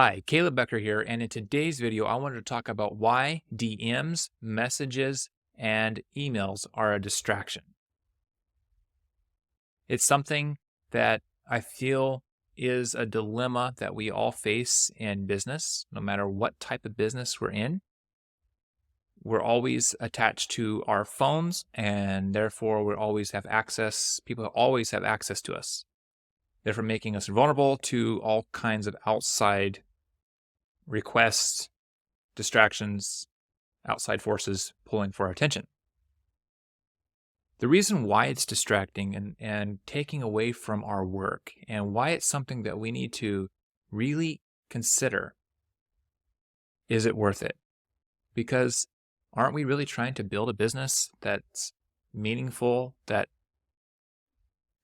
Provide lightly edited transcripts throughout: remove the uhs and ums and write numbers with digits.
Hi, Caleb Becker here, and in today's video, I wanted to talk about why DMs, messages, and emails are a distraction. It's something that I feel is a dilemma that we all face in business, no matter what type of business we're in. We're always attached to our phones, and therefore we always have access. People always have access to us, therefore making us vulnerable to all kinds of outside requests, distractions, outside forces pulling for our attention. The reason why it's distracting and taking away from our work, and why it's something that we need to really consider, is it worth it? Because aren't we really trying to build a business that's meaningful, that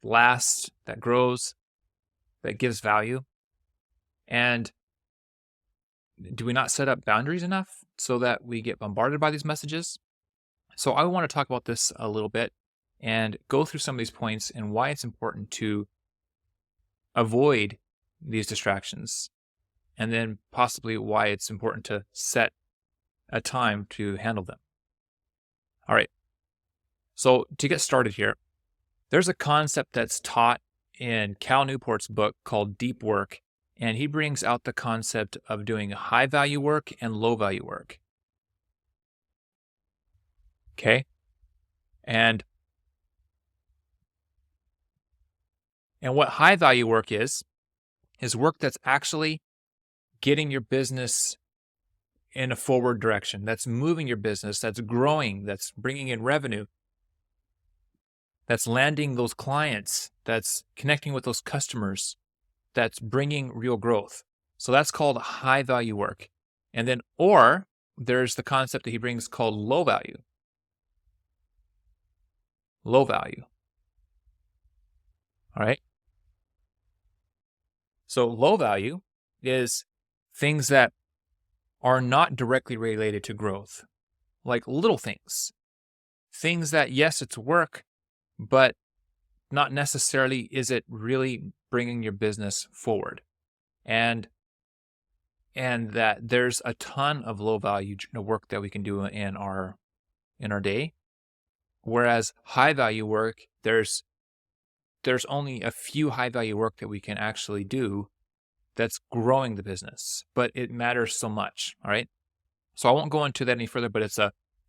lasts, that grows, that gives value? And do we not set up boundaries enough so that we get bombarded by these messages? So I want to talk about this a little bit and go through some of these points and why it's important to avoid these distractions, and then possibly why it's important to set a time to handle them. All right. So to get started here, there's a concept that's taught in Cal Newport's book called Deep Work, and he brings out the concept of doing high value work and low value work. Okay. And what high value work is work that's actually getting your business in a forward direction, that's moving your business, that's growing, that's bringing in revenue, that's landing those clients, that's connecting with those customers, that's bringing real growth. So that's called high value work. And then, or there's the concept that he brings called low value. Low value. All right. So low value is things that are not directly related to growth, like little things. Things that, yes, it's work, but not necessarily is it really bringing your business forward. And that there's a ton of low value work that we can do in our day. Whereas high value work, there's only a few high value work that we can actually do that's growing the business, but it matters so much. All right. So I won't go into that any further, but if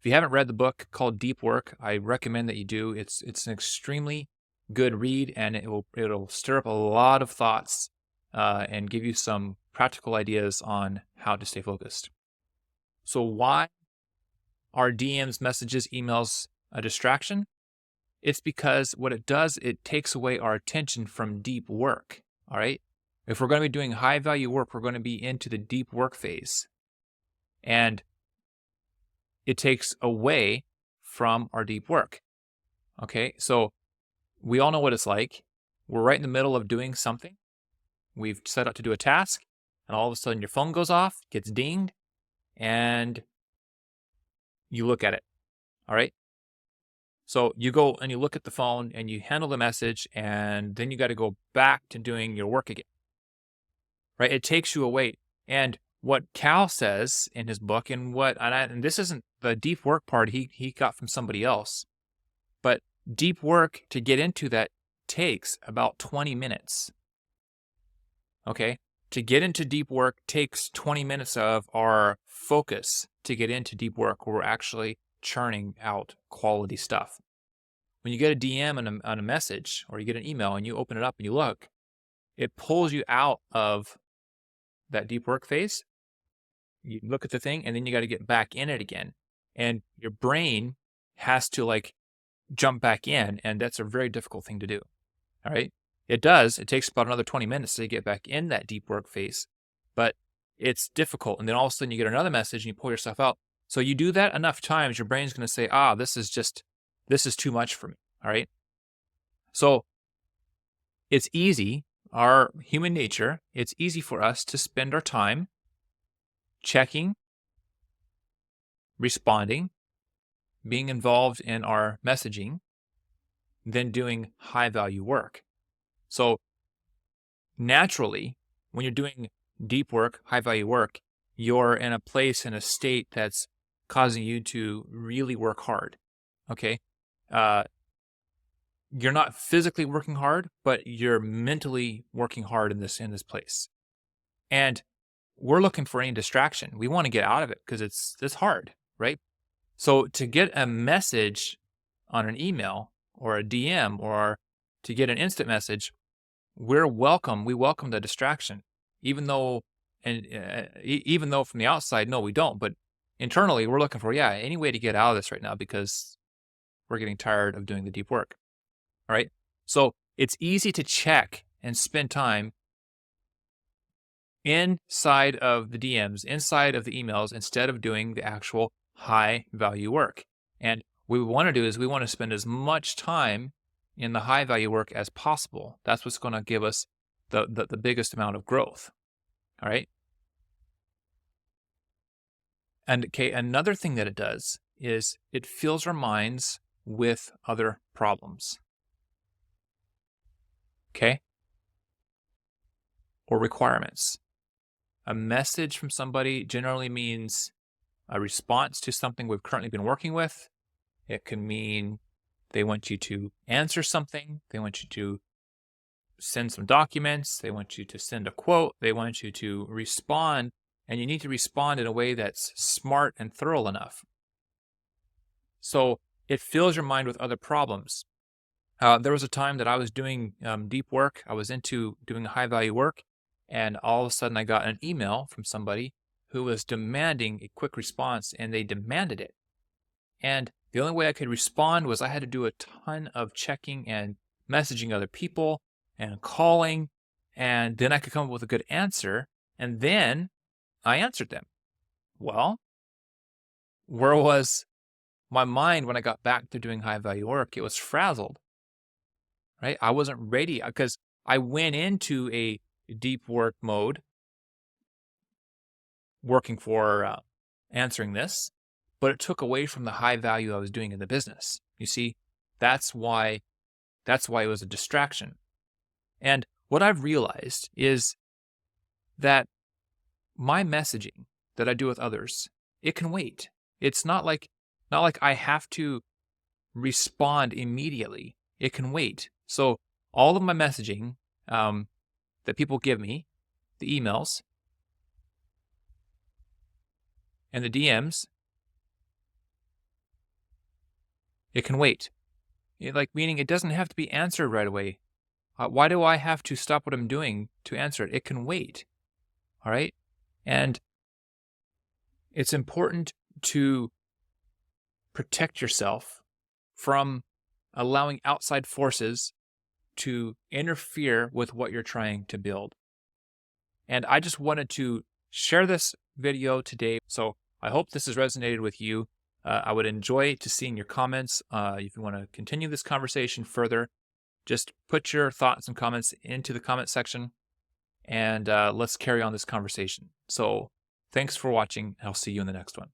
you haven't read the book called Deep Work, I recommend that you do. It's an extremely good read, and it'll stir up a lot of thoughts and give you some practical ideas on how to stay focused. So why are DMs, messages, emails a distraction? It's because what it does, it takes away our attention from deep work. All right. If we're going to be doing high value work, we're going to be into the deep work phase. And it takes away from our deep work. Okay. So we all know what it's like. We're right in the middle of doing something. We've set out to do a task, and all of a sudden your phone goes off, gets dinged, and you look at it. All right. So you go and you look at the phone and you handle the message, and then you got to go back to doing your work again. Right? It takes you away. And what Cal says in his book, and this isn't the deep work part he got from somebody else, but deep work, to get into that, takes about 20 minutes. Okay? To get into deep work takes 20 minutes of our focus to get into deep work, where we're actually churning out quality stuff. When you get a DM on a message, or you get an email and you open it up and you look, it pulls you out of that deep work phase. You look at the thing, and then you got to get back in it again. And your brain has to jump back in, and that's a very difficult thing to do. All right. It takes about another 20 minutes to get back in that deep work phase, but it's difficult. And then all of a sudden you get another message and you pull yourself out. So you do that enough times, your brain's going to say, this is too much for me. All right. So it's easy, our human nature, it's easy for us to spend our time checking, responding, being involved in our messaging, than doing high value work. So naturally, when you're doing deep work, high value work, you're in a place, in a state that's causing you to really work hard. Okay. You're not physically working hard, but you're mentally working hard in this place. And we're looking for any distraction. We want to get out of it because it's hard, right? So to get a message on an email or a DM or to get an instant message, we welcome the distraction, even though from the outside, no, we don't. But internally, we're looking for, any way to get out of this right now because we're getting tired of doing the deep work. All right. So it's easy to check and spend time inside of the DMs, inside of the emails, instead of doing the actual high value work. And what we want to do is we want to spend as much time in the high value work as possible. That's what's going to give us the biggest amount of growth. All right. And okay, another thing that it does is it fills our minds with other problems. Okay. Or requirements. A message from somebody generally means a response to something we've currently been working with. It can mean they want you to answer something. They want you to send some documents. They want you to send a quote. They want you to respond, and you need to respond in a way that's smart and thorough enough. So it fills your mind with other problems. There was a time that I was doing deep work. I was into doing high value work, and all of a sudden I got an email from somebody who was demanding a quick response, and they demanded it. And the only way I could respond was I had to do a ton of checking and messaging other people and calling, and then I could come up with a good answer, and then I answered them. Well, where was my mind when I got back to doing high value work? It was frazzled, right? I wasn't ready because I went into a deep work mode working for answering this, but it took away from the high value I was doing in the business. You see, that's why it was a distraction. And what I've realized is that my messaging that I do with others, it can wait. It's not like I have to respond immediately. It can wait. So all of my messaging that people give me, the emails and the DMs, it can wait. Meaning it doesn't have to be answered right away. Why do I have to stop what I'm doing to answer it? It can wait. All right. And it's important to protect yourself from allowing outside forces to interfere with what you're trying to build. And I just wanted to share this video today. So I hope this has resonated with you. I would enjoy to seeing your comments. If you want to continue this conversation further, just put your thoughts and comments into the comment section, and let's carry on this conversation. So thanks for watching. I'll see you in the next one.